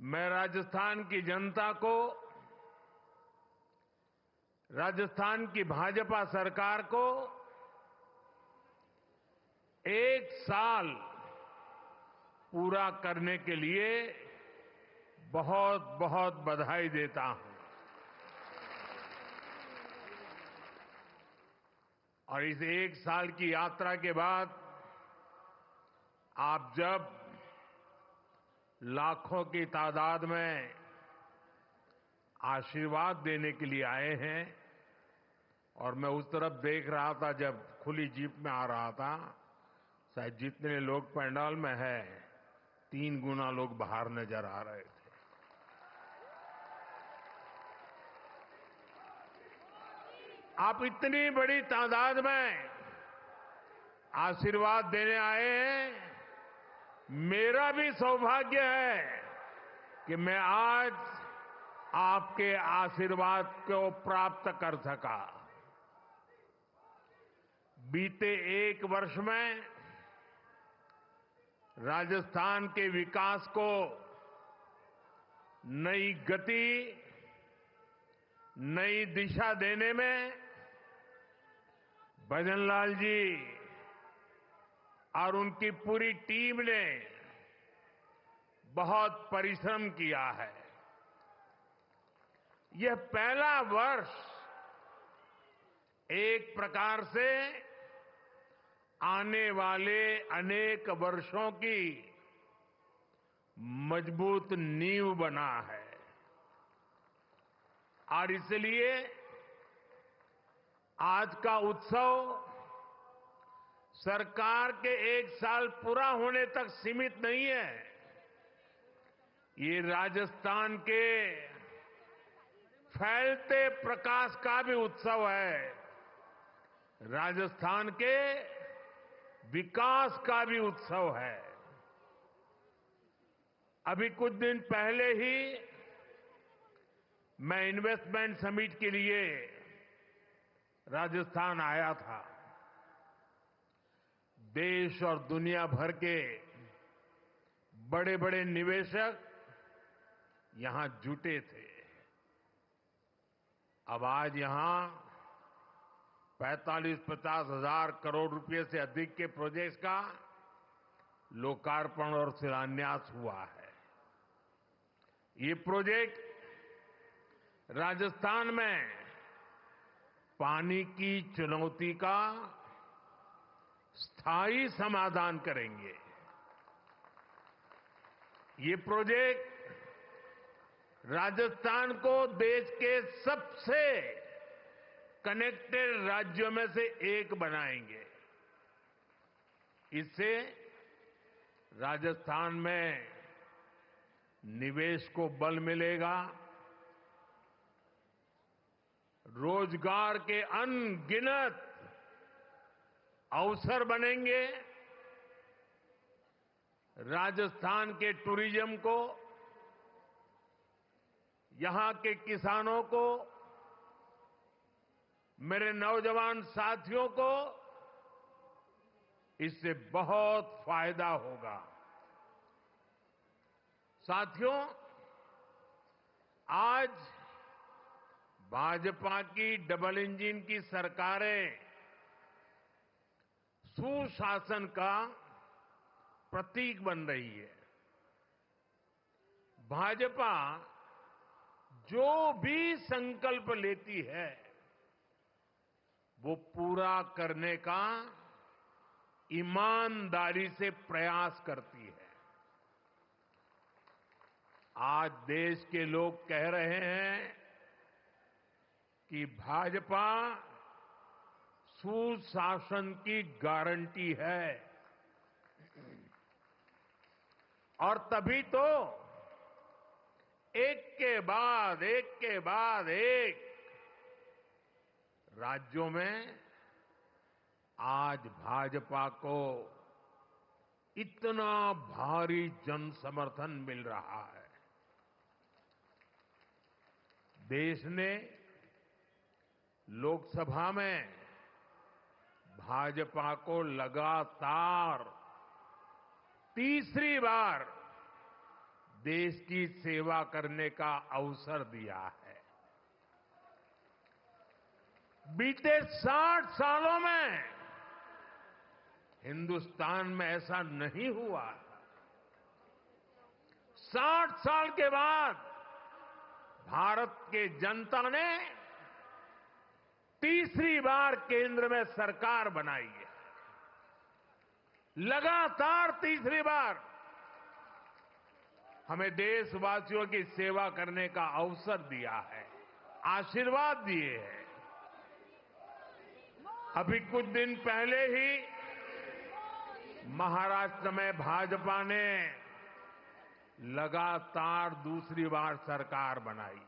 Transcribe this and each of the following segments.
मैं राजस्थान की जनता को, राजस्थान की भाजपा सरकार को 1 साल पूरा करने के लिए बहुत बहुत बधाई देता हूं। और इस 1 साल की यात्रा के बाद आप जब लाखों की तादाद में आशीर्वाद देने के लिए आए हैं और मैं उस तरफ देख रहा था जब खुली जीप में आ रहा था, शायद जितने लोग पंडाल में हैं 3 गुना लोग बाहर नजर आ रहे थे। आप इतनी बड़ी तादाद में आशीर्वाद देने आए हैं। मेरा भी सौभाग्य है कि मैं आज आपके आशीर्वाद को प्राप्त कर सका। बीते 1 वर्ष में राजस्थान के विकास को नई गति, नई दिशा देने में भजनलाल जी और उनकी पूरी टीम ने बहुत परिश्रम किया है। यह पहला वर्ष एक प्रकार से आने वाले अनेक वर्षों की मजबूत नींव बना है और इसलिए आज का उत्सव सरकार के 1 साल पूरा होने तक सीमित नहीं है। ये राजस्थान के फैलते प्रकाश का भी उत्सव है, राजस्थान के विकास का भी उत्सव है। अभी कुछ दिन पहले ही मैं इन्वेस्टमेंट समिट के लिए राजस्थान आया था। देश और दुनिया भर के बड़े बड़े निवेशक यहां जुटे थे। अब आज यहां 45-50 हजार करोड़ रुपए से अधिक के प्रोजेक्ट्स का लोकार्पण और शिलान्यास हुआ है। ये प्रोजेक्ट राजस्थान में पानी की चुनौती का स्थायी समाधान करेंगे। ये प्रोजेक्ट राजस्थान को देश के सबसे कनेक्टेड राज्यों में से एक बनाएंगे। इससे राजस्थान में निवेश को बल मिलेगा, रोजगार के अनगिनत अवसर बनेंगे, राजस्थान के टूरिज्म को, यहां के किसानों को, मेरे नौजवान साथियों को इससे बहुत फायदा होगा। साथियों, आज भाजपा की डबल इंजन की सरकारें सुशासन का प्रतीक बन रही है। भाजपा जो भी संकल्प लेती है वो पूरा करने का ईमानदारी से प्रयास करती है। आज देश के लोग कह रहे हैं कि भाजपा सुशासन की गारंटी है और तभी तो एक के बाद एक राज्यों में आज भाजपा को इतना भारी जन समर्थन मिल रहा है। देश ने लोकसभा में भाजपा को लगातार तीसरी बार देश की सेवा करने का अवसर दिया है। बीते 60 सालों में हिंदुस्तान में ऐसा नहीं हुआ। 60 साल के बाद भारत के जनता ने तीसरी बार केंद्र में सरकार बनाई है। लगातार तीसरी बार हमें देशवासियों की सेवा करने का अवसर दिया है, आशीर्वाद दिए हैं। अभी कुछ दिन पहले ही महाराष्ट्र में भाजपा ने लगातार दूसरी बार सरकार बनाई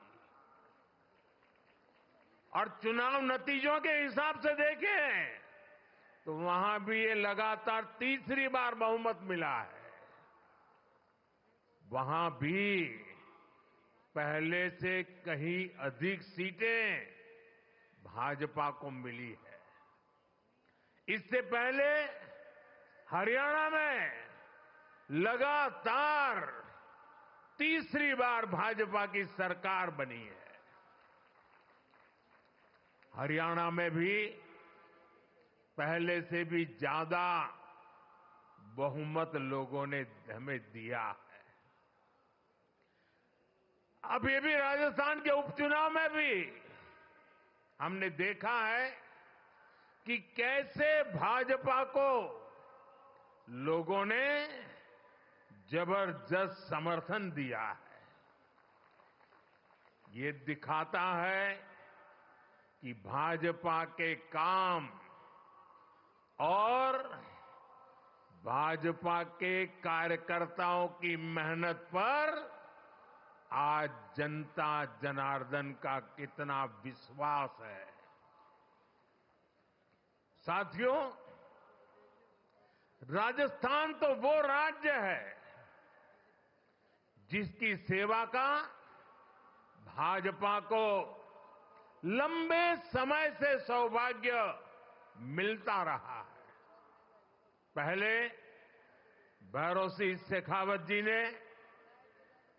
और चुनाव नतीजों के हिसाब से देखें तो वहां भी ये लगातार तीसरी बार बहुमत मिला है। वहां भी पहले से कहीं अधिक सीटें भाजपा को मिली है। इससे पहले हरियाणा में लगातार तीसरी बार भाजपा की सरकार बनी है। हरियाणा में भी पहले से भी ज्यादा बहुमत लोगों ने हमें दिया है। अब ये भी राजस्थान के उपचुनाव में भी हमने देखा है कि कैसे भाजपा को लोगों ने जबरदस्त समर्थन दिया है। ये दिखाता है कि भाजपा के काम और भाजपा के कार्यकर्ताओं की मेहनत पर आज जनता जनार्दन का कितना विश्वास है। साथियों, राजस्थान तो वो राज्य है जिसकी सेवा का भाजपा को लंबे समय से सौभाग्य मिलता रहा है। पहले भैरों सिंह शेखावत जी ने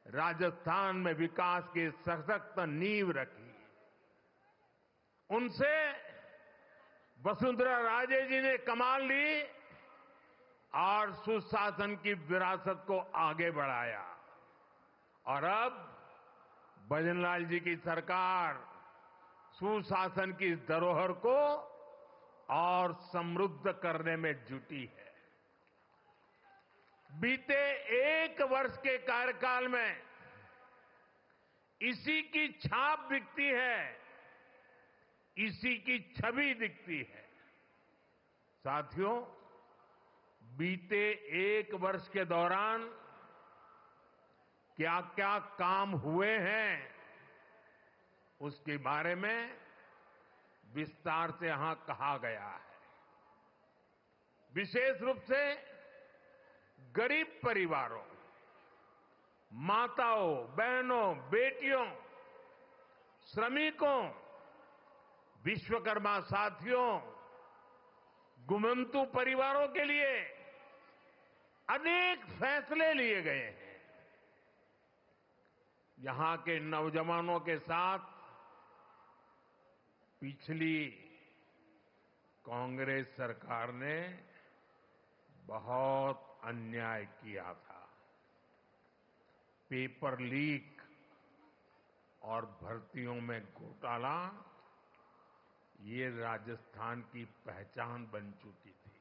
राजस्थान में विकास की सशक्त नींव रखी। उनसे वसुंधरा राजे जी ने कमान ली और सुशासन की विरासत को आगे बढ़ाया। और अब भजनलाल जी की सरकार सुशासन की इस धरोहर को और समृद्ध करने में जुटी है। बीते एक वर्ष के कार्यकाल में इसी की छाप दिखती है, इसी की छवि दिखती है। साथियों, बीते एक वर्ष के दौरान क्या क्या काम हुए हैं उसके बारे में विस्तार से यहां कहा गया है। विशेष रूप से गरीब परिवारों, माताओं, बहनों, बेटियों, श्रमिकों, विश्वकर्मा साथियों, गुमंतु परिवारों के लिए अनेक फैसले लिए गए हैं। यहां के नौजवानों के साथ पिछली कांग्रेस सरकार ने बहुत अन्याय किया था। पेपर लीक और भर्तियों में घोटाला ये राजस्थान की पहचान बन चुकी थी।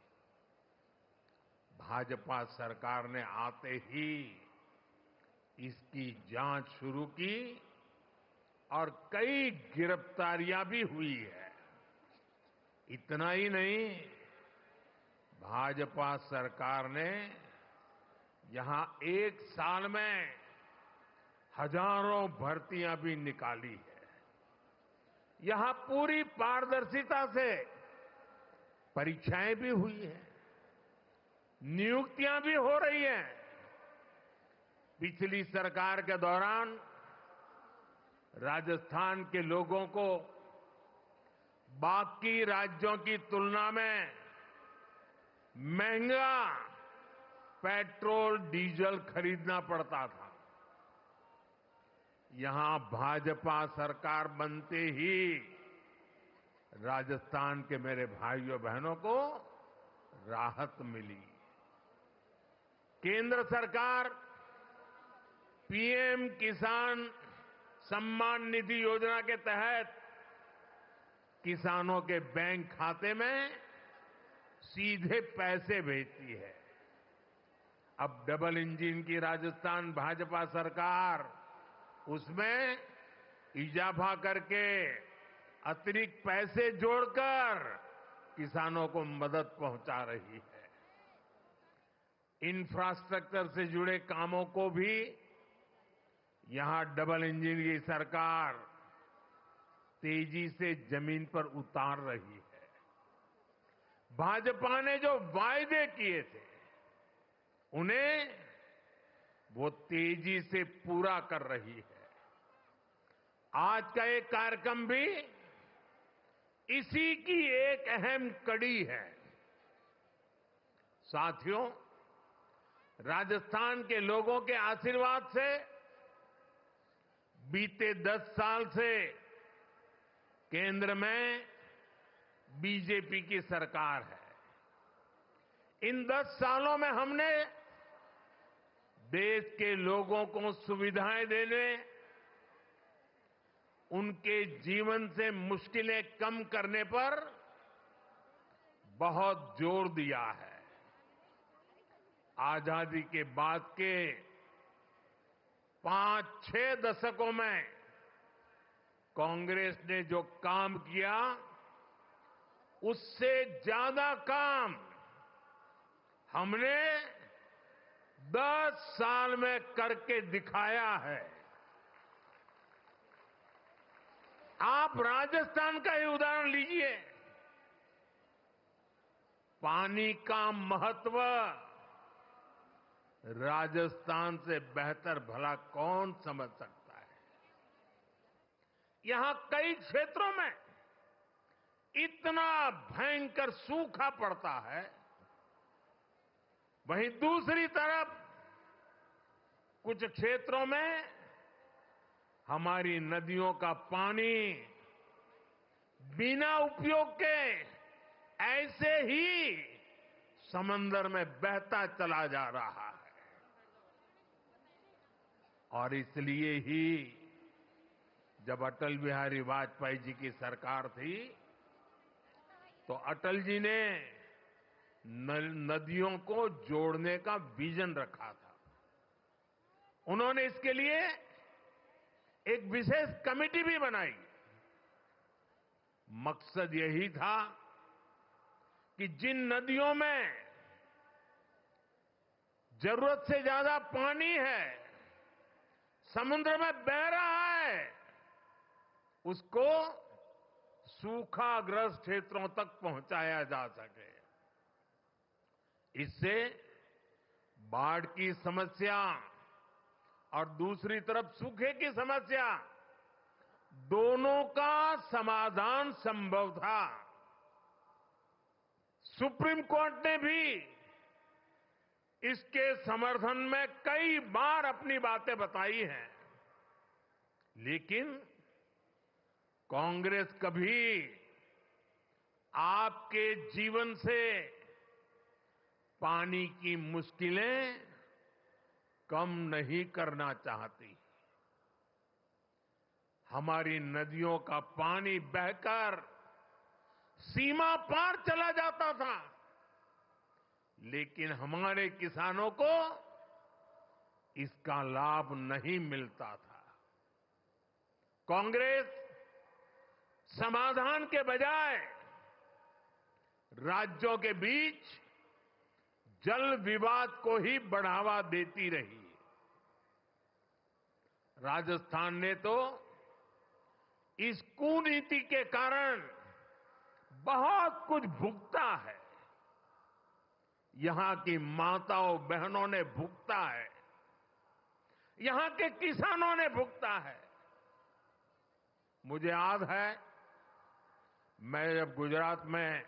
भाजपा सरकार ने आते ही इसकी जांच शुरू की और कई गिरफ्तारियां भी हुई है। इतना ही नहीं, भाजपा सरकार ने यहां एक साल में हजारों भर्तियां भी निकाली है। यहां पूरी पारदर्शिता से परीक्षाएं भी हुई हैं, नियुक्तियां भी हो रही हैं। पिछली सरकार के दौरान राजस्थान के लोगों को बाकी राज्यों की तुलना में महंगा पेट्रोल डीजल खरीदना पड़ता था। यहां भाजपा सरकार बनते ही राजस्थान के मेरे भाइयों बहनों को राहत मिली। केंद्र सरकार पीएम किसान सम्मान निधि योजना के तहत किसानों के बैंक खाते में सीधे पैसे भेजती है। अब डबल इंजन की राजस्थान भाजपा सरकार उसमें इजाफा करके अतिरिक्त पैसे जोड़कर किसानों को मदद पहुंचा रही है। इंफ्रास्ट्रक्चर से जुड़े कामों को भी यहां डबल इंजन की सरकार तेजी से जमीन पर उतार रही है। भाजपा ने जो वायदे किए थे उन्हें वो तेजी से पूरा कर रही है। आज का एक कार्यक्रम भी इसी की एक अहम कड़ी है। साथियों, राजस्थान के लोगों के आशीर्वाद से बीते 10 साल से केंद्र में बीजेपी की सरकार है। इन 10 सालों में हमने देश के लोगों को सुविधाएं देने, उनके जीवन से मुश्किलें कम करने पर बहुत जोर दिया है। आजादी के बाद के 5-6 दशकों में कांग्रेस ने जो काम किया उससे ज्यादा काम हमने 10 साल में करके दिखाया है। आप राजस्थान का ही उदाहरण लीजिए। पानी का महत्व राजस्थान से बेहतर भला कौन समझ सकता है। यहां कई क्षेत्रों में इतना भयंकर सूखा पड़ता है, वहीं दूसरी तरफ कुछ क्षेत्रों में हमारी नदियों का पानी बिना उपयोग के ऐसे ही समंदर में बहता चला जा रहा है। और इसलिए ही जब अटल बिहारी वाजपेयी जी की सरकार थी तो अटल जी ने नदियों को जोड़ने का विजन रखा था। उन्होंने इसके लिए एक विशेष कमेटी भी बनाई। मकसद यही था कि जिन नदियों में जरूरत से ज्यादा पानी है, समुद्र में बह रहा है, उसको सूखाग्रस्त क्षेत्रों तक पहुंचाया जा सके। इससे बाढ़ की समस्या और दूसरी तरफ सूखे की समस्या दोनों का समाधान संभव था। सुप्रीम कोर्ट ने भी इसके समर्थन में कई बार अपनी बातें बताई हैं, लेकिन कांग्रेस कभी आपके जीवन से पानी की मुश्किलें कम नहीं करना चाहती। हमारी नदियों का पानी बहकर सीमा पार चला जाता था, लेकिन हमारे किसानों को इसका लाभ नहीं मिलता था। कांग्रेस समाधान के बजाय राज्यों के बीच जल विवाद को ही बढ़ावा देती रही। राजस्थान ने तो इस कुनीति के कारण बहुत कुछ भुगता है। यहां की माताओं बहनों ने भुगता है, यहां के किसानों ने भुगता है। मुझे याद है, मैं जब गुजरात में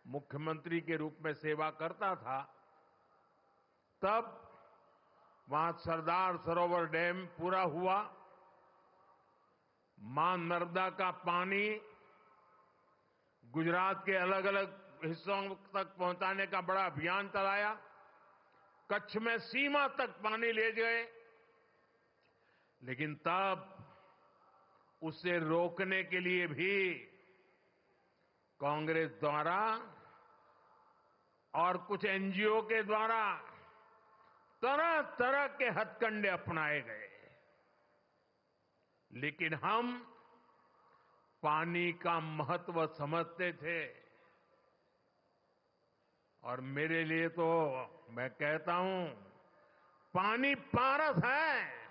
मुख्यमंत्री के रूप में सेवा करता था, तब वहां सरदार सरोवर डैम पूरा हुआ मां नर्मदा का पानी गुजरात के अलग अलग हिस्सों तक पहुंचाने का बड़ा अभियान चलाया। कच्छ में सीमा तक पानी ले गए, लेकिन तब उसे रोकने के लिए भी कांग्रेस द्वारा और कुछ एनजीओ के द्वारा तरह तरह के हथकंडे अपनाए गए। लेकिन हम पानी का महत्व समझते थे, और मेरे लिए तो मैं कहता हूं, पानी पारस है।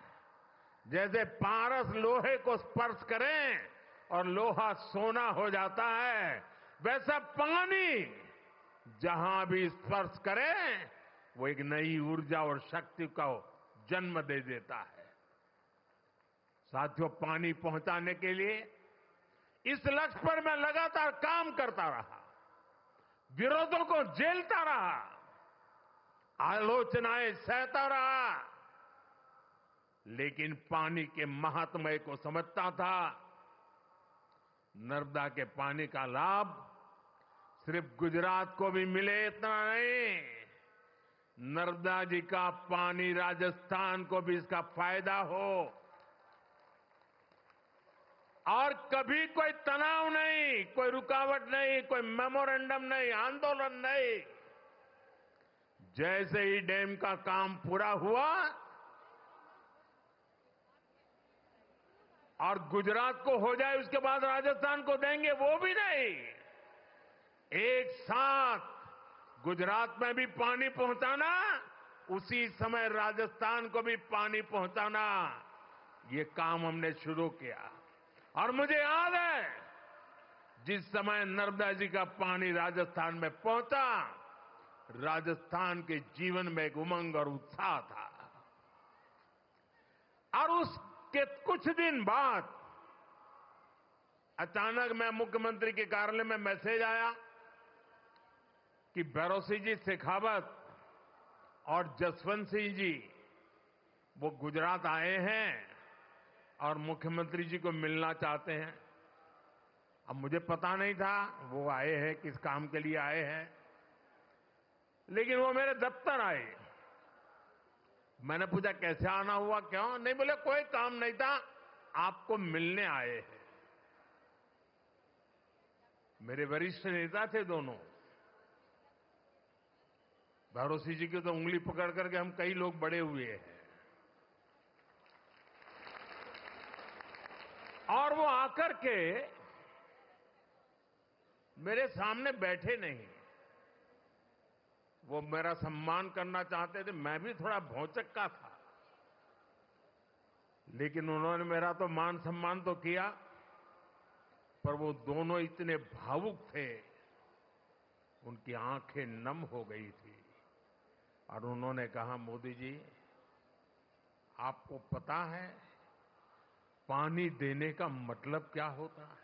जैसे पारस लोहे को स्पर्श करें और लोहा सोना हो जाता है, वैसा पानी जहां भी स्पर्श करे वो एक नई ऊर्जा और शक्ति को जन्म दे देता है। साथियों, पानी पहुंचाने के लिए इस लक्ष्य पर मैं लगातार काम करता रहा, विरोधों को झेलता रहा, आलोचनाएं सहता रहा, लेकिन पानी के महात्म्य को समझता था। नर्मदा के पानी का लाभ सिर्फ गुजरात को भी मिले इतना नहीं, नर्मदा जी का पानी राजस्थान को भी इसका फायदा हो, और कभी कोई तनाव नहीं, कोई रुकावट नहीं, कोई मेमोरेंडम नहीं, आंदोलन नहीं। जैसे ही डैम का काम पूरा हुआ और गुजरात को हो जाए उसके बाद राजस्थान को देंगे, वो भी नहीं, एक साथ गुजरात में भी पानी पहुंचाना, उसी समय राजस्थान को भी पानी पहुंचाना, ये काम हमने शुरू किया। और मुझे याद है, जिस समय नर्मदा जी का पानी राजस्थान में पहुंचा, राजस्थान के जीवन में एक उमंग और उत्साह था। और उसके कुछ दिन बाद अचानक मैं मुख्यमंत्री के कार्यालय में मैसेज आया कि भैरों जी शेखावत और जसवंत सिंह जी वो गुजरात आए हैं और मुख्यमंत्री जी को मिलना चाहते हैं। अब मुझे पता नहीं था वो आए हैं, किस काम के लिए आए हैं, लेकिन वो मेरे दफ्तर आए। मैंने पूछा कैसे आना हुआ, क्यों? नहीं, बोले कोई काम नहीं था, आपको मिलने आए हैं। मेरे वरिष्ठ नेता थे दोनों। भैरों जी की तो उंगली पकड़ करके हम कई लोग बड़े हुए हैं, और वो आकर के मेरे सामने बैठे नहीं। वो मेरा सम्मान करना चाहते थे, मैं भी थोड़ा भौचक्का था, लेकिन उन्होंने मेरा तो मान सम्मान तो किया, पर वो दोनों इतने भावुक थे, उनकी आंखें नम हो गई थी। और उन्होंने कहा, मोदी जी आपको पता है पानी देने का मतलब क्या होता है?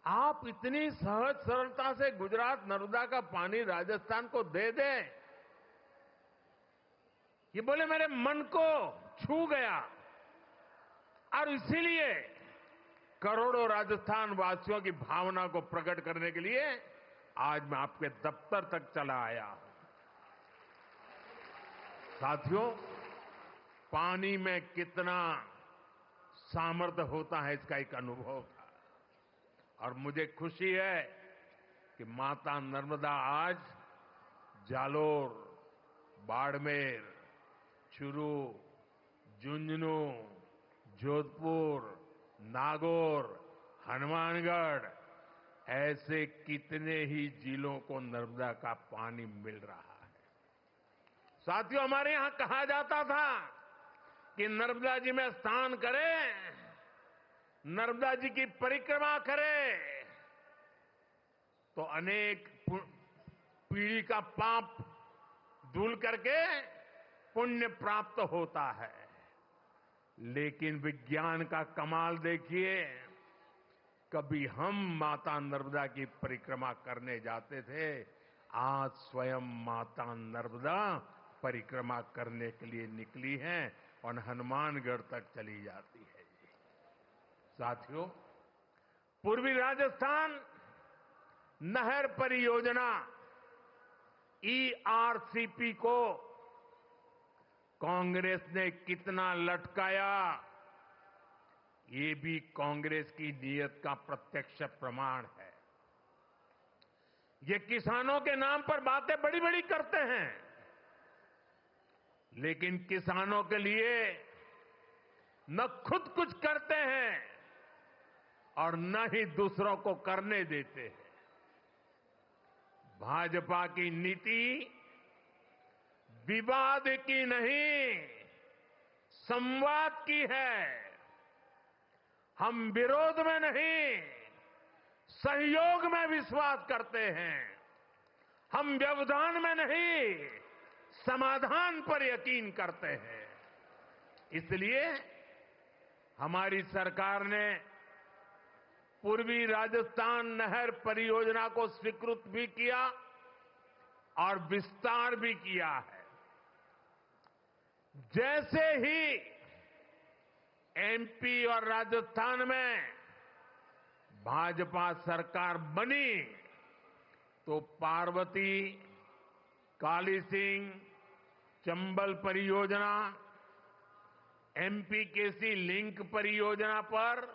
आप इतनी सहज सरलता से गुजरात नर्मदा का पानी राजस्थान को दे दें, ये बोले मेरे मन को छू गया। और इसीलिए करोड़ों राजस्थान वासियों की भावना को प्रकट करने के लिए आज मैं आपके दफ्तर तक चला आया हूं। साथियों, पानी में कितना सामर्थ्य होता है इसका एक अनुभव था, और मुझे खुशी है कि माता नर्मदा आज जालोर, बाड़मेर, चूरू, झुंझुनू, जोधपुर, नागौर, हनुमानगढ़, ऐसे कितने ही जिलों को नर्मदा का पानी मिल रहा है। साथियों, हमारे यहां कहा जाता था कि नर्मदा जी में स्नान करें, नर्मदा जी की परिक्रमा करें, तो अनेक पीढ़ी का पाप धुल करके पुण्य प्राप्त होता है। लेकिन विज्ञान का कमाल देखिए, कभी हम माता नर्मदा की परिक्रमा करने जाते थे, आज स्वयं माता नर्मदा परिक्रमा करने के लिए निकली हैं और हनुमानगढ़ तक चली जाती है। साथियों, पूर्वी राजस्थान नहर परियोजना ईआरसीपी को कांग्रेस ने कितना लटकाया, ये भी कांग्रेस की नीयत का प्रत्यक्ष प्रमाण है। ये किसानों के नाम पर बातें बड़ी बड़ी करते हैं, लेकिन किसानों के लिए न खुद कुछ करते हैं और न ही दूसरों को करने देते हैं। भाजपा की नीति विवाद की नहीं, संवाद की है। हम विरोध में नहीं, सहयोग में विश्वास करते हैं। हम व्यवधान में नहीं, समाधान पर यकीन करते हैं। इसलिए हमारी सरकार ने पूर्वी राजस्थान नहर परियोजना को स्वीकृत भी किया और विस्तार भी किया है। जैसे ही एमपी और राजस्थान में भाजपा सरकार बनी तो पार्वती, काली सिंह, चंबल परियोजना, एमपीकेसी लिंक परियोजना पर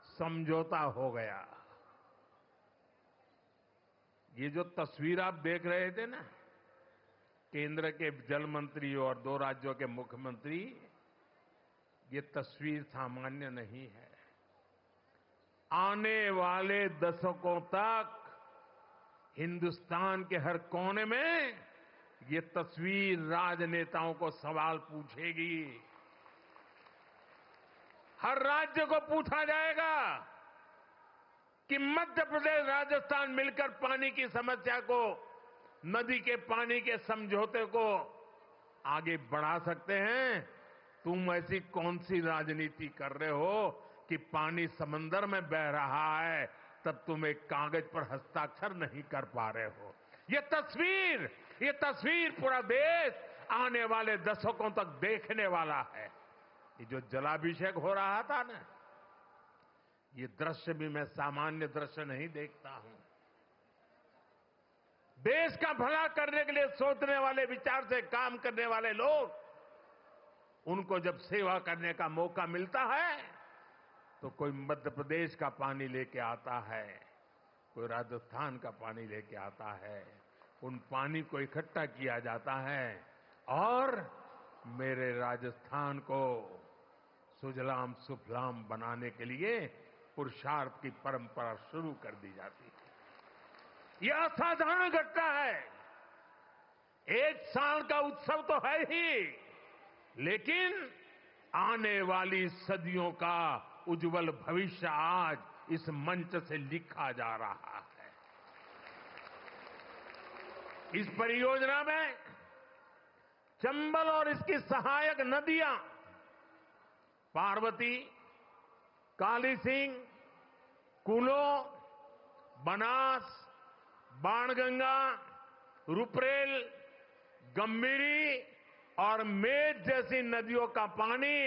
समझौता हो गया। ये जो तस्वीर आप देख रहे थे ना, केंद्र के जल मंत्री और 2 राज्यों के मुख्यमंत्री, ये तस्वीर सामान्य नहीं है। आने वाले दशकों तक हिंदुस्तान के हर कोने में ये तस्वीर राजनेताओं को सवाल पूछेगी। हर राज्य को पूछा जाएगा कि मध्य प्रदेश, राजस्थान मिलकर पानी की समस्या को, नदी के पानी के समझौते को आगे बढ़ा सकते हैं। तुम ऐसी कौन सी राजनीति कर रहे हो कि पानी समंदर में बह रहा है, तब तुम एक कागज पर हस्ताक्षर नहीं कर पा रहे हो। ये तस्वीर पूरा देश आने वाले दशकों तक देखने वाला है। ये जो जलाभिषेक हो रहा था ना, ये दृश्य भी मैं सामान्य दृश्य नहीं देखता हूं। देश का भला करने के लिए सोचने वाले, विचार से काम करने वाले लोग, उनको जब सेवा करने का मौका मिलता है तो कोई मध्य प्रदेश का पानी लेके आता है, कोई राजस्थान का पानी लेके आता है। उन पानी को इकट्ठा किया जाता है और मेरे राजस्थान को सुजलाम सुफलाम बनाने के लिए पुरुषार्थ की परंपरा शुरू कर दी जाती है। यह असाधारण घटना है। एक साल का उत्सव तो है ही, लेकिन आने वाली सदियों का उज्जवल भविष्य आज इस मंच से लिखा जा रहा है। इस परियोजना में चंबल और इसकी सहायक नदियां पार्वती, काली सिंह, कूलो, बनास, बाणगंगा, रुपरेल, गंभीरी और मेज जैसी नदियों का पानी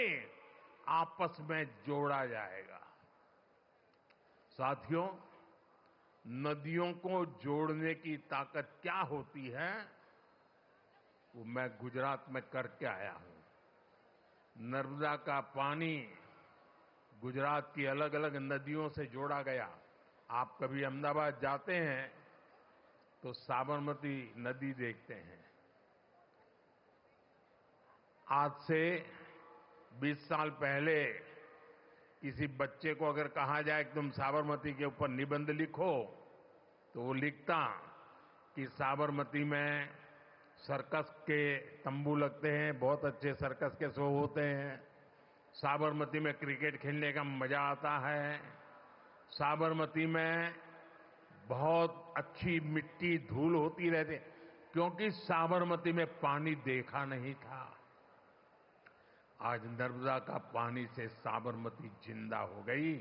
आपस में जोड़ा जाएगा। साथियों, नदियों को जोड़ने की ताकत क्या होती है, वो मैं गुजरात में करके आया हूं। नर्मदा का पानी गुजरात की अलग अलग नदियों से जोड़ा गया। आप कभी अहमदाबाद जाते हैं तो साबरमती नदी देखते हैं। आज से 20 साल पहले किसी बच्चे को अगर कहा जाए कि तुम साबरमती के ऊपर निबंध लिखो, तो वो लिखता कि साबरमती में सर्कस के तंबू लगते हैं, बहुत अच्छे सर्कस के शो होते हैं। साबरमती में क्रिकेट खेलने का मजा आता है। साबरमती में बहुत अच्छी मिट्टी, धूल होती रहती, क्योंकि साबरमती में पानी देखा नहीं था। आज नर्मदा का पानी से साबरमती जिंदा हो गई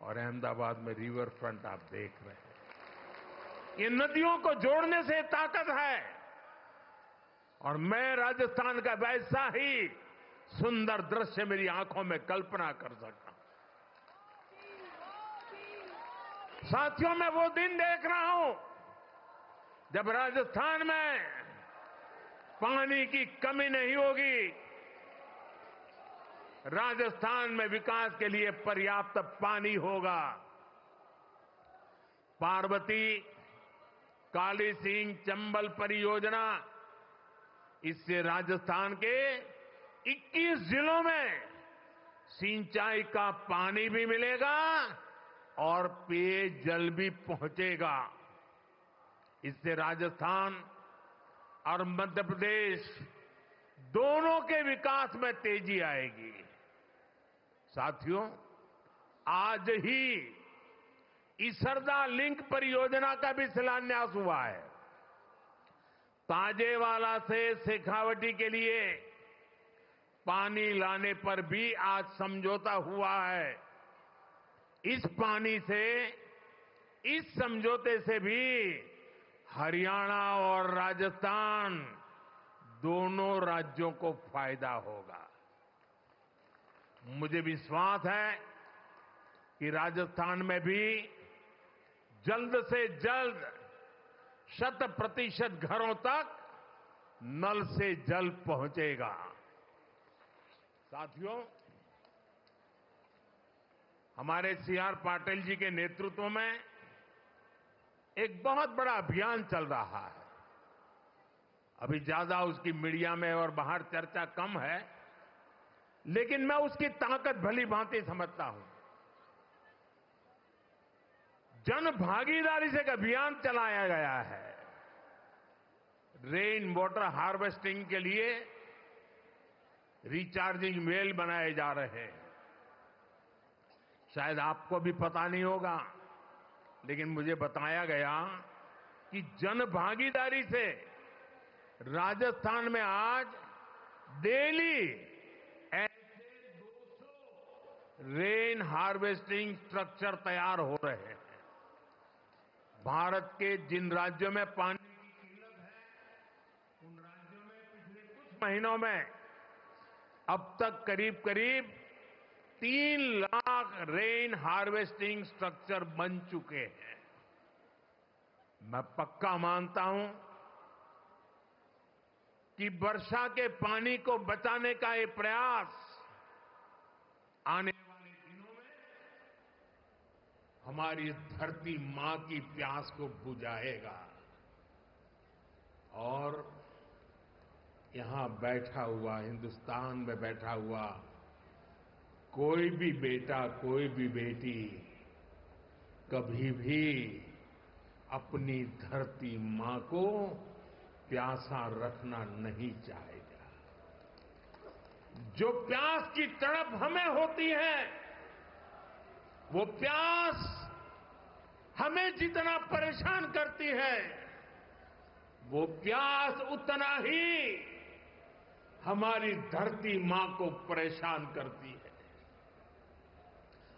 और अहमदाबाद में रिवर फ्रंट आप देख रहे हैं। ये नदियों को जोड़ने से ताकत है और मैं राजस्थान का वैसा ही सुंदर दृश्य मेरी आंखों में कल्पना कर सकता हूं। साथियों, मैं वो दिन देख रहा हूं जब राजस्थान में पानी की कमी नहीं होगी। राजस्थान में विकास के लिए पर्याप्त पानी होगा। पार्वती, काली सिंह, चंबल परियोजना, इससे राजस्थान के 21 जिलों में सिंचाई का पानी भी मिलेगा और पेयजल भी पहुंचेगा। इससे राजस्थान और मध्य प्रदेश दोनों के विकास में तेजी आएगी। साथियों, आज ही इसरदा लिंक परियोजना का भी शिलान्यास हुआ है। ताजेवाला से शेखावटी के लिए पानी लाने पर भी आज समझौता हुआ है। इस पानी से, इस समझौते से भी हरियाणा और राजस्थान दोनों राज्यों को फायदा होगा। मुझे विश्वास है कि राजस्थान में भी जल्द से जल्द 100% घरों तक नल से जल पहुंचेगा। साथियों, हमारे सीआर पाटिल जी के नेतृत्व में एक बहुत बड़ा अभियान चल रहा है। अभी ज्यादा उसकी मीडिया में और बाहर चर्चा कम है, लेकिन मैं उसकी ताकत भली भांति समझता हूं। जन भागीदारी से एक अभियान चलाया गया है। रेन वाटर हार्वेस्टिंग के लिए रिचार्जिंग वेल बनाए जा रहे हैं। शायद आपको भी पता नहीं होगा, लेकिन मुझे बताया गया कि जन भागीदारी से राजस्थान में आज डेली ऐसे 200 रेन हार्वेस्टिंग स्ट्रक्चर तैयार हो रहे हैं। भारत के जिन राज्यों में पानी की किल्लत है, उन राज्यों में पिछले कुछ महीनों में अब तक करीब करीब 3 लाख रेन हार्वेस्टिंग स्ट्रक्चर बन चुके हैं। मैं पक्का मानता हूं कि वर्षा के पानी को बचाने का ये प्रयास आने वाले दिनों में हमारी धरती मां की प्यास को बुझाएगा। और यहां बैठा हुआ, हिंदुस्तान में बैठा हुआ कोई भी बेटा, कोई भी बेटी कभी भी अपनी धरती मां को प्यासा रखना नहीं चाहेगा। जो प्यास की तड़प हमें होती है, वो प्यास हमें जितना परेशान करती है, वो प्यास उतना ही हमारी धरती मां को परेशान करती है।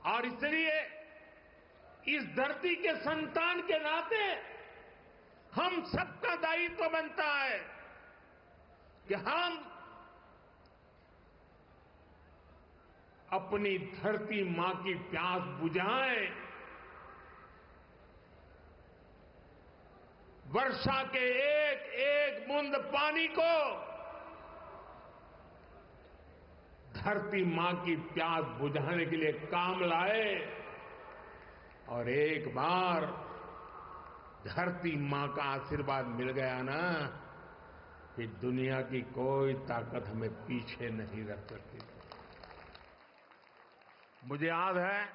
और इसलिए इस धरती के संतान के नाते हम सबका दायित्व बनता है कि हम अपनी धरती मां की प्यास बुझाएं। वर्षा के एक एक बूंद पानी को धरती मां की प्यास बुझाने के लिए काम लाए। और एक बार धरती मां का आशीर्वाद मिल गया ना, फिर दुनिया की कोई ताकत हमें पीछे नहीं रख सकती। मुझे याद है,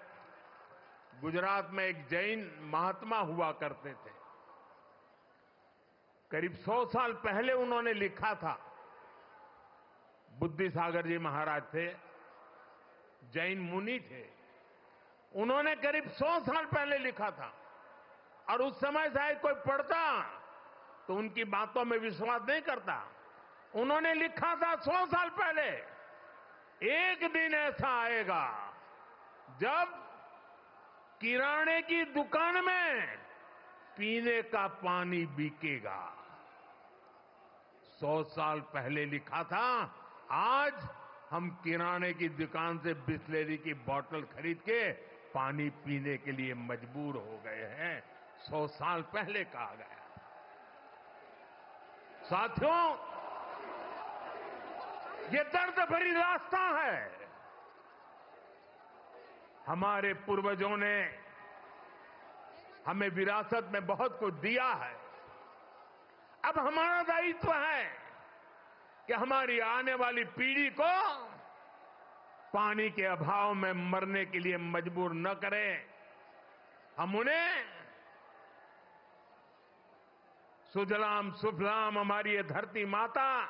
गुजरात में एक जैन महात्मा हुआ करते थे। करीब 100 साल पहले उन्होंने लिखा था। बुद्धि सागर जी महाराज थे, जैन मुनि थे। उन्होंने करीब 100 साल पहले लिखा था, और उस समय शायद कोई पढ़ता तो उनकी बातों में विश्वास नहीं करता। उन्होंने लिखा था 100 साल पहले, एक दिन ऐसा आएगा जब किराने की दुकान में पीने का पानी बिकेगा। 100 साल पहले लिखा था, आज हम किराने की दुकान से बिस्लेरी की बोतल खरीद के पानी पीने के लिए मजबूर हो गए हैं। 100 साल पहले कहा गया। साथियों, ये दर्द भरी रास्ता है। हमारे पूर्वजों ने हमें विरासत में बहुत कुछ दिया है। अब हमारा दायित्व है कि हमारी आने वाली पीढ़ी को पानी के अभाव में मरने के लिए मजबूर न करें। हम उन्हें सुजलाम सुफलाम हमारी ये धरती माता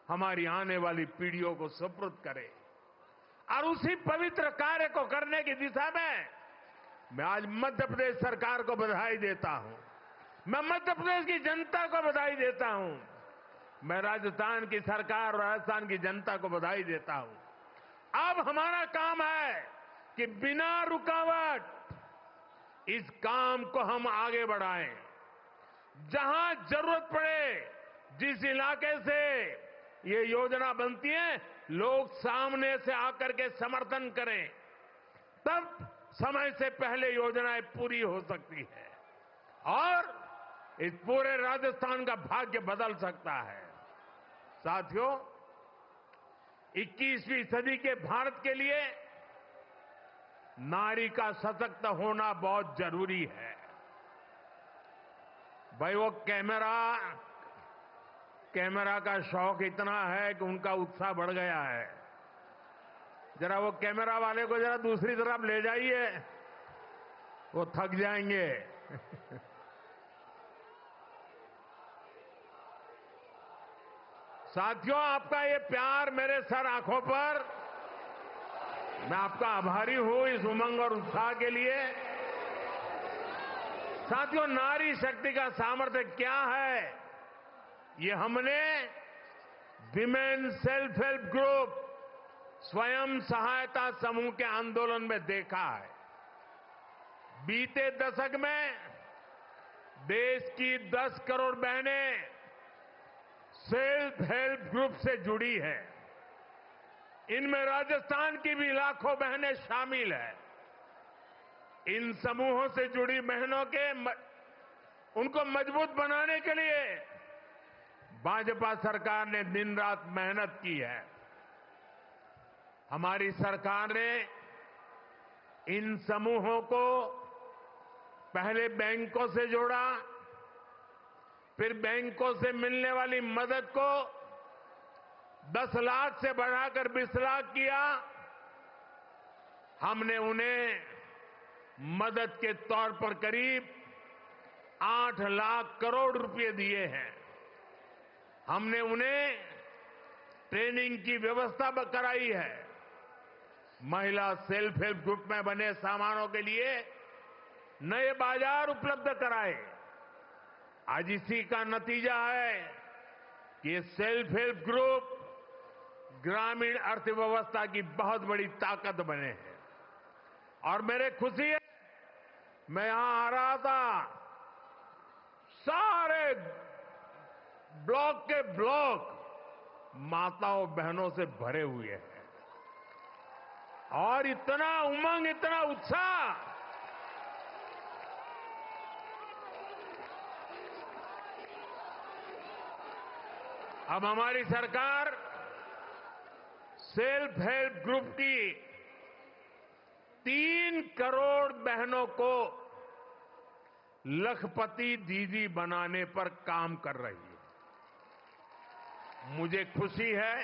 हमारी आने वाली पीढ़ियों को सुपुर्द करे। और उसी पवित्र कार्य को करने की दिशा में मैं आज मध्य प्रदेश सरकार को बधाई देता हूं। मैं मध्य प्रदेश की जनता को बधाई देता हूं। मैं राजस्थान की सरकार और राजस्थान की जनता को बधाई देता हूं। अब हमारा काम है कि बिना रुकावट इस काम को हम आगे बढ़ाएं। जहां जरूरत पड़े, जिस इलाके से ये योजना बनती है, लोग सामने से आकर के समर्थन करें, तब समय से पहले योजनाएं पूरी हो सकती है और इस पूरे राजस्थान का भाग्य बदल सकता है। साथियों, 21वीं सदी के भारत के लिए नारी का सशक्त होना बहुत जरूरी है। भाई, वो कैमरा का शौक इतना है कि उनका उत्साह बढ़ गया है। जरा वो कैमरा वाले को जरा दूसरी तरफ ले जाइए, वो थक जाएंगे। साथियों, आपका ये प्यार मेरे सर आंखों पर, मैं आपका आभारी हूं इस उमंग और उत्साह के लिए। साथियों, नारी शक्ति का सामर्थ्य क्या है, ये हमने विमेन सेल्फ हेल्प ग्रुप, स्वयं सहायता समूह के आंदोलन में देखा है। बीते दशक में देश की 10 करोड़ बहनें सेल्फ हेल्प ग्रुप से जुड़ी है। इनमें राजस्थान की भी लाखों बहनें शामिल हैं। इन समूहों से जुड़ी बहनों के उनको मजबूत बनाने के लिए भाजपा सरकार ने दिन रात मेहनत की है। हमारी सरकार ने इन समूहों को पहले बैंकों से जोड़ा, फिर बैंकों से मिलने वाली मदद को 10 लाख से बढ़ाकर 20 लाख किया। हमने उन्हें मदद के तौर पर करीब 8 लाख करोड़ रुपए दिए हैं। हमने उन्हें ट्रेनिंग की व्यवस्था कराई है। महिला सेल्फ हेल्प ग्रुप में बने सामानों के लिए नए बाजार उपलब्ध कराए। आज इसी का नतीजा है कि ये सेल्फ हेल्प ग्रुप ग्रामीण अर्थव्यवस्था की बहुत बड़ी ताकत बने हैं। और मेरे खुशी है, मैं यहां आ रहा था, सारे ब्लॉक के ब्लॉक माताओं बहनों से भरे हुए हैं और इतना उमंग, इतना उत्साह। अब हमारी सरकार सेल्फ हेल्प ग्रुप की 3 करोड़ बहनों को लखपति दीदी बनाने पर काम कर रही है। मुझे खुशी है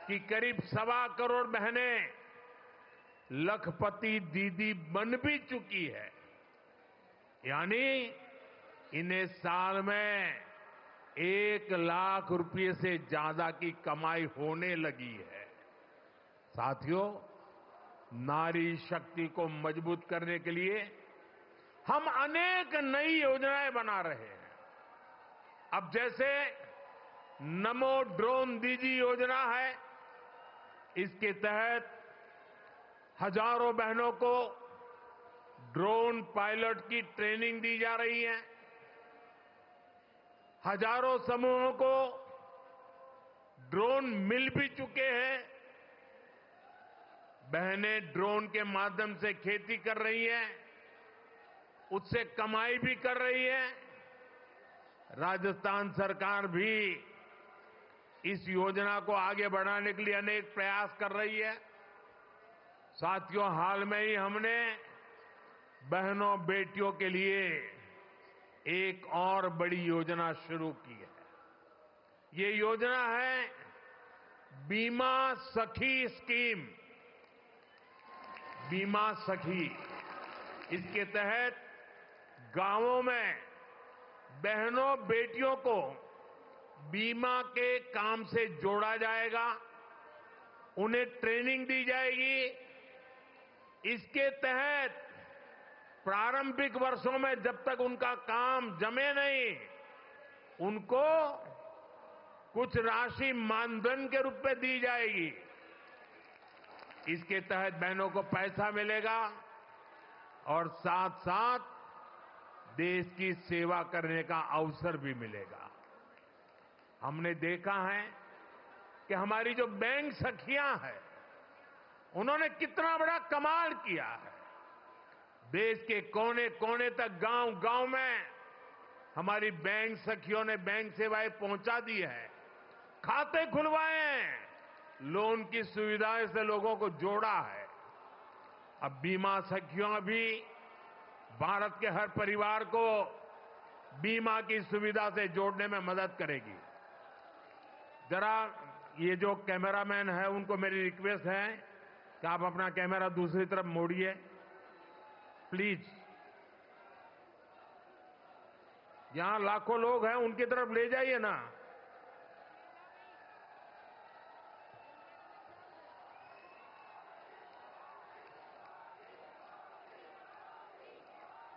कि करीब 1.25 करोड़ बहनें लखपति दीदी बन भी चुकी है। यानी इन्हें साल में 1 लाख रुपए से ज्यादा की कमाई होने लगी है। साथियों, नारी शक्ति को मजबूत करने के लिए हम अनेक नई योजनाएं बना रहे हैं। अब जैसे नमो ड्रोन दीदी योजना है, इसके तहत हजारों बहनों को ड्रोन पायलट की ट्रेनिंग दी जा रही है। हजारों समूहों को ड्रोन मिल भी चुके हैं। बहनें ड्रोन के माध्यम से खेती कर रही हैं, उससे कमाई भी कर रही है। राजस्थान सरकार भी इस योजना को आगे बढ़ाने के लिए अनेक प्रयास कर रही है। साथियों, हाल में ही हमने बहनों बेटियों के लिए एक और बड़ी योजना शुरू की है। ये योजना है बीमा सखी स्कीम। बीमा सखी, इसके तहत गांवों में बहनों बेटियों को बीमा के काम से जोड़ा जाएगा, उन्हें ट्रेनिंग दी जाएगी। इसके तहत प्रारंभिक वर्षों में जब तक उनका काम जमे नहीं, उनको कुछ राशि मानधन के रूप में दी जाएगी। इसके तहत बहनों को पैसा मिलेगा और साथ साथ देश की सेवा करने का अवसर भी मिलेगा। हमने देखा है कि हमारी जो बैंक सखियां हैं, उन्होंने कितना बड़ा कमाल किया है। देश के कोने कोने तक, गांव गांव में हमारी बैंक सखियों ने बैंक सेवाएं पहुंचा दी है, खाते खुलवाए हैं, लोन की सुविधाएं से लोगों को जोड़ा है। अब बीमा सखियों भी भारत के हर परिवार को बीमा की सुविधा से जोड़ने में मदद करेगी। जरा ये जो कैमरामैन है, उनको मेरी रिक्वेस्ट है कि आप अपना कैमरा दूसरी तरफ मोड़िए प्लीज। यहां लाखों लोग हैं, उनकी तरफ ले जाइए ना।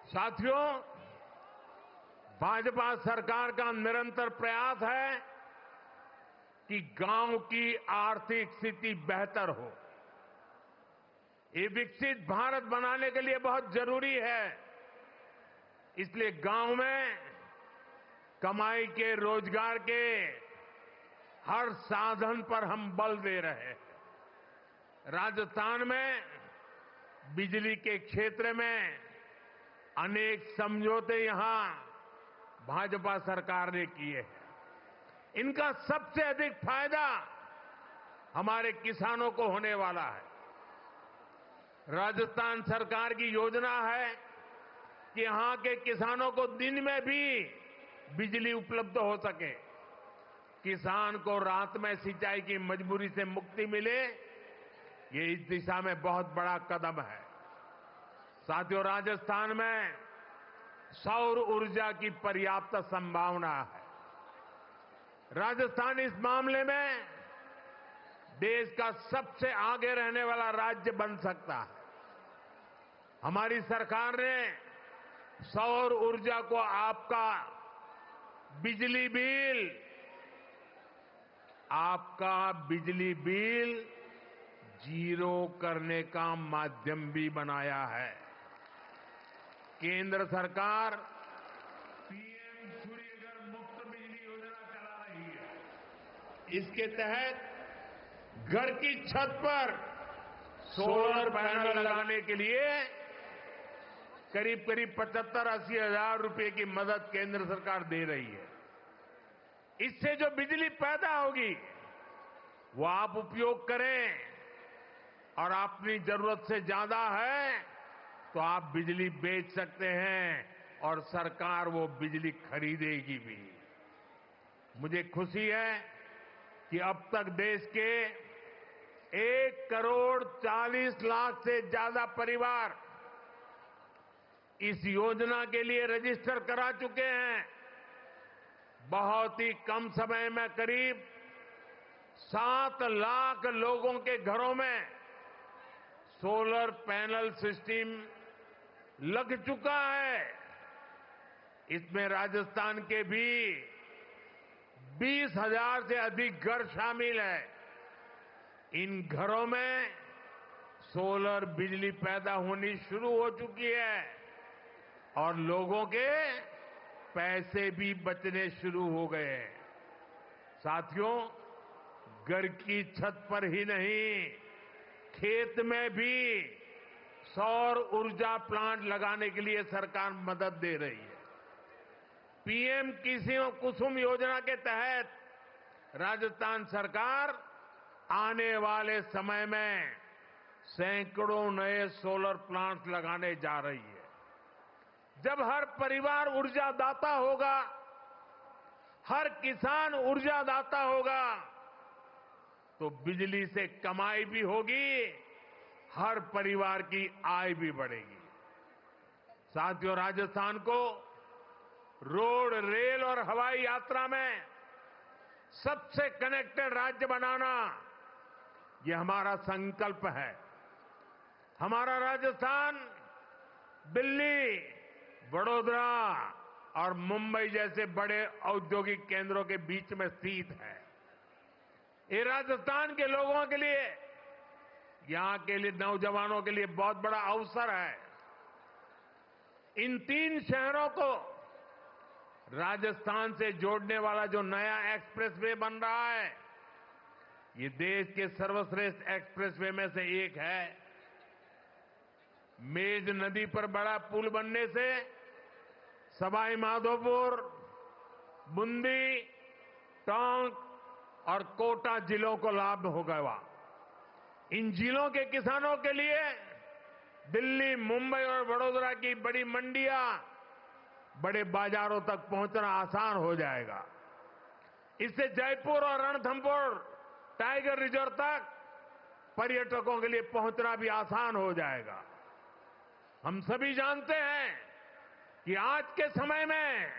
साथियों, भाजपा सरकार का निरंतर प्रयास है कि गांव की आर्थिक स्थिति बेहतर हो। ये विकसित भारत बनाने के लिए बहुत जरूरी है। इसलिए गांव में कमाई के, रोजगार के हर साधन पर हम बल दे रहे हैं। राजस्थान में बिजली के क्षेत्र में अनेक समझौते यहां भाजपा सरकार ने किए हैं। इनका सबसे अधिक फायदा हमारे किसानों को होने वाला है। राजस्थान सरकार की योजना है कि यहां के किसानों को दिन में भी बिजली उपलब्ध हो सके, किसान को रात में सिंचाई की मजबूरी से मुक्ति मिले। ये इस दिशा में बहुत बड़ा कदम है। साथियों, राजस्थान में सौर ऊर्जा की पर्याप्त संभावना है। राजस्थान इस मामले में देश का सबसे आगे रहने वाला राज्य बन सकता है। हमारी सरकार ने सौर ऊर्जा को आपका बिजली बिल जीरो करने का माध्यम भी बनाया है। केंद्र सरकार पीएम सूर्यघर मुफ्त बिजली योजना चला रही है। इसके तहत घर की छत पर सोलर पैनल लगाने के लिए करीब 75-80 हजार रुपए की मदद केंद्र सरकार दे रही है। इससे जो बिजली पैदा होगी वो आप उपयोग करें, और अपनी जरूरत से ज्यादा है तो आप बिजली बेच सकते हैं और सरकार वो बिजली खरीदेगी भी। मुझे खुशी है कि अब तक देश के 1,40,00,000 से ज्यादा परिवार इस योजना के लिए रजिस्टर करा चुके हैं। बहुत ही कम समय में करीब 7 लाख लोगों के घरों में सोलर पैनल सिस्टम लग चुका है। इसमें राजस्थान के भी 20,000 से अधिक घर शामिल हैं। इन घरों में सोलर बिजली पैदा होनी शुरू हो चुकी है और लोगों के पैसे भी बचने शुरू हो गए हैं। साथियों, घर की छत पर ही नहीं, खेत में भी सौर ऊर्जा प्लांट लगाने के लिए सरकार मदद दे रही है। पीएम कुसुम योजना के तहत राजस्थान सरकार आने वाले समय में सैकड़ों नए सोलर प्लांट लगाने जा रही है। जब हर परिवार ऊर्जादाता होगा, हर किसान ऊर्जादाता होगा, तो बिजली से कमाई भी होगी, हर परिवार की आय भी बढ़ेगी। साथियों, राजस्थान को रोड, रेल और हवाई यात्रा में सबसे कनेक्टेड राज्य बनाना, ये हमारा संकल्प है। हमारा राजस्थान दिल्ली, वडोदरा और मुंबई जैसे बड़े औद्योगिक केंद्रों के बीच में स्थित है। ये राजस्थान के लोगों के लिए, यहां के लिए नौजवानों के लिए बहुत बड़ा अवसर है। इन 3 शहरों को राजस्थान से जोड़ने वाला जो नया एक्सप्रेसवे बन रहा है, ये देश के सर्वश्रेष्ठ एक्सप्रेसवे में से एक है। मेज नदी पर बड़ा पुल बनने से सवाई माधोपुर, बूंदी, टोंक और कोटा जिलों को लाभ होगा। इन जिलों के किसानों के लिए दिल्ली, मुंबई और वडोदरा की बड़ी मंडियां, बड़े बाजारों तक पहुंचना आसान हो जाएगा। इससे जयपुर और रणथंभौर टाइगर रिजर्व तक पर्यटकों के लिए पहुंचना भी आसान हो जाएगा। हम सभी जानते हैं कि आज के समय में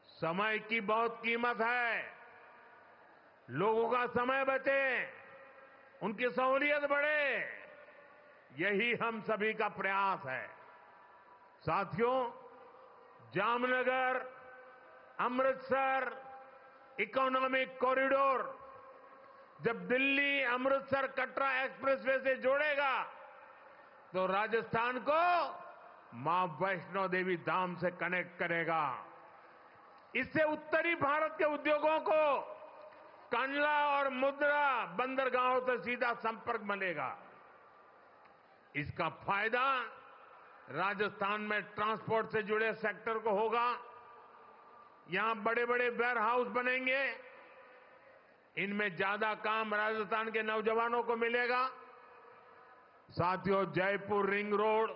समय की बहुत कीमत है। लोगों का समय बचे, उनकी सहूलियत बढ़े, यही हम सभी का प्रयास है। साथियों, जामनगर, अमृतसर इकोनॉमिक कॉरिडोर जब दिल्ली, अमृतसर, कटरा एक्सप्रेसवे से जोड़ेगा, तो राजस्थान को मां वैष्णो देवी धाम से कनेक्ट करेगा। इससे उत्तरी भारत के उद्योगों को कंडला और मुद्रा बंदरगाहों से सीधा संपर्क मिलेगा। इसका फायदा राजस्थान में ट्रांसपोर्ट से जुड़े सेक्टर को होगा। यहां बड़े बड़े वेयर हाउस बनेंगे, इनमें ज्यादा काम राजस्थान के नौजवानों को मिलेगा। साथियों, जयपुर रिंग रोड,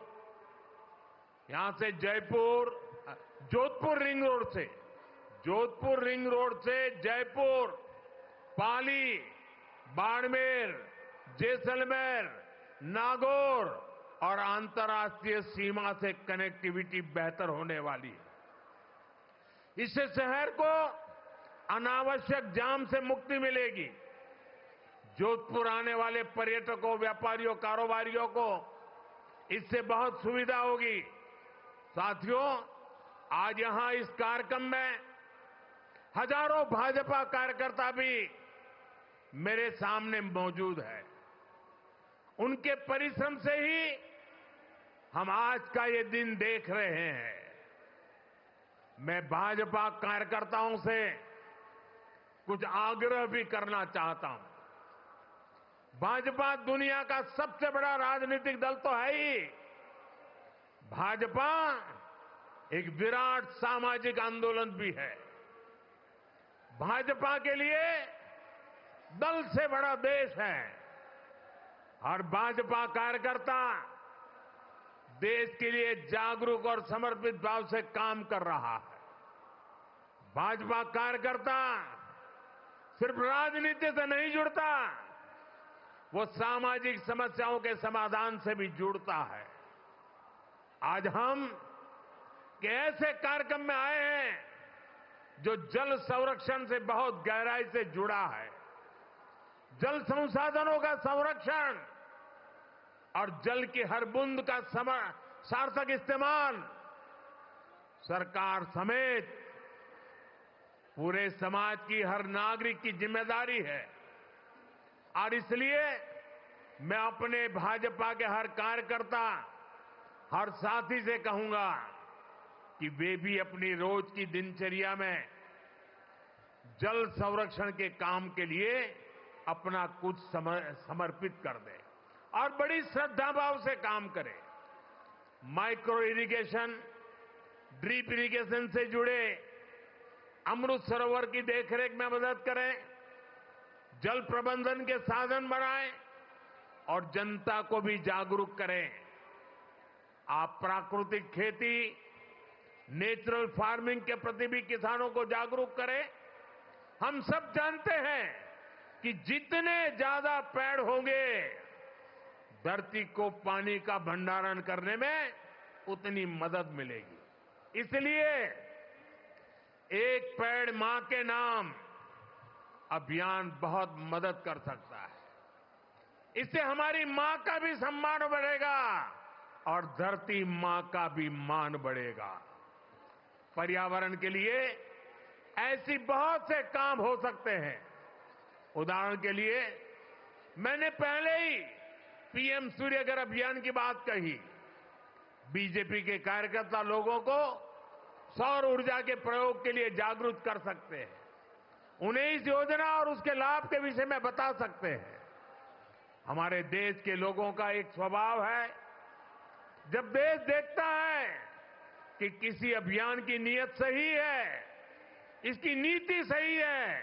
यहां से जोधपुर रिंग रोड से जयपुर, पाली, बाड़मेर, जैसलमेर, नागौर और अंतर्राष्ट्रीय सीमा से कनेक्टिविटी बेहतर होने वाली है। इससे शहर को अनावश्यक जाम से मुक्ति मिलेगी। जोधपुर आने वाले पर्यटकों, व्यापारियों, कारोबारियों को इससे बहुत सुविधा होगी। साथियों, आज यहां इस कार्यक्रम में हजारों भाजपा कार्यकर्ता भी मेरे सामने मौजूद है। उनके परिश्रम से ही हम आज का ये दिन देख रहे हैं। मैं भाजपा कार्यकर्ताओं से कुछ आग्रह भी करना चाहता हूं। भाजपा दुनिया का सबसे बड़ा राजनीतिक दल तो है ही। भाजपा एक विराट सामाजिक आंदोलन भी है। भाजपा के लिए दल से बड़ा देश है। हर भाजपा कार्यकर्ता देश के लिए जागरूक और समर्पित भाव से काम कर रहा है। भाजपा कार्यकर्ता सिर्फ राजनीति से नहीं जुड़ता, वो सामाजिक समस्याओं के समाधान से भी जुड़ता है। आज हम एक ऐसे कार्यक्रम में आए हैं जो जल संरक्षण से बहुत गहराई से जुड़ा है। जल संसाधनों का संरक्षण और जल की हर बूंद का सार्थक इस्तेमाल सरकार समेत पूरे समाज की, हर नागरिक की जिम्मेदारी है। और इसलिए मैं अपने भाजपा के हर कार्यकर्ता, हर साथी से कहूंगा, कि वे भी अपनी रोज की दिनचर्या में जल संरक्षण के काम के लिए अपना कुछ समर्पित कर दें और बड़ी श्रद्धा भाव से काम करें। माइक्रो इरिगेशन, ड्रिप इरिगेशन से जुड़े अमृत सरोवर की देखरेख में मदद करें, जल प्रबंधन के साधन बनाएं और जनता को भी जागरूक करें। आप प्राकृतिक खेती, नेचुरल फार्मिंग के प्रति भी किसानों को जागरूक करें। हम सब जानते हैं कि जितने ज्यादा पेड़ होंगे, धरती को पानी का भंडारण करने में उतनी मदद मिलेगी। इसलिए एक पेड़ मां के नाम अभियान बहुत मदद कर सकता है। इससे हमारी मां का भी सम्मान बढ़ेगा और धरती मां का भी मान बढ़ेगा। पर्यावरण के लिए ऐसी बहुत से काम हो सकते हैं। उदाहरण के लिए मैंने पहले ही पीएम सूर्यघर अभियान की बात कही। बीजेपी के कार्यकर्ता लोगों को सौर ऊर्जा के प्रयोग के लिए जागरूक कर सकते हैं, उन्हें इस योजना और उसके लाभ के विषय में बता सकते हैं। हमारे देश के लोगों का एक स्वभाव है, जब देश देखता है कि किसी अभियान की नीयत सही है, इसकी नीति सही है,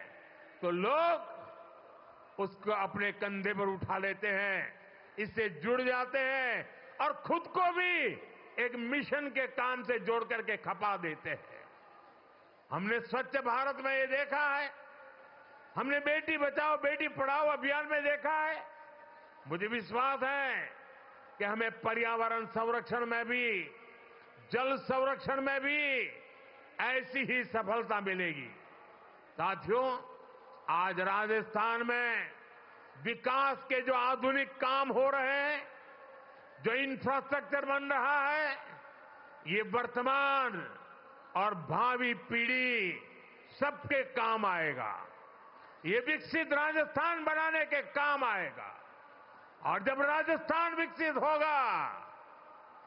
तो लोग उसको अपने कंधे पर उठा लेते हैं, इससे जुड़ जाते हैं और खुद को भी एक मिशन के काम से जोड़ करके खपा देते हैं। हमने स्वच्छ भारत में ये देखा है, हमने बेटी बचाओ बेटी पढ़ाओ अभियान में देखा है। मुझे विश्वास है कि हमें पर्यावरण संरक्षण में भी, जल संरक्षण में भी ऐसी ही सफलता मिलेगी। साथियों, आज राजस्थान में विकास के जो आधुनिक काम हो रहे हैं, जो इंफ्रास्ट्रक्चर बन रहा है, ये वर्तमान और भावी पीढ़ी सबके काम आएगा। ये विकसित राजस्थान बनाने के काम आएगा और जब राजस्थान विकसित होगा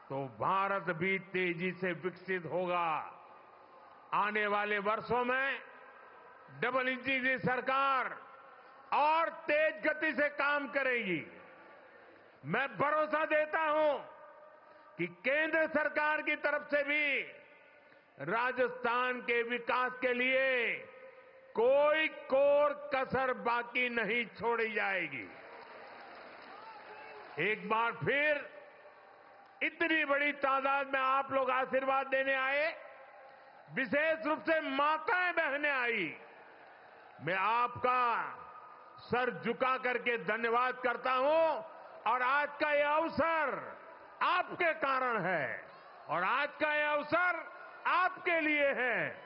तो भारत भी तेजी से विकसित होगा। आने वाले वर्षों में डबल इंजन की सरकार और तेज गति से काम करेगी। मैं भरोसा देता हूं कि केंद्र सरकार की तरफ से भी राजस्थान के विकास के लिए कोई कोर कसर बाकी नहीं छोड़ी जाएगी। एक बार फिर इतनी बड़ी तादाद में आप लोग आशीर्वाद देने आए, विशेष रूप से माताएं बहनें आई। मैं आपका सर झुका करके धन्यवाद करता हूं और आज का यह अवसर आपके कारण है और आज का यह अवसर आपके लिए है।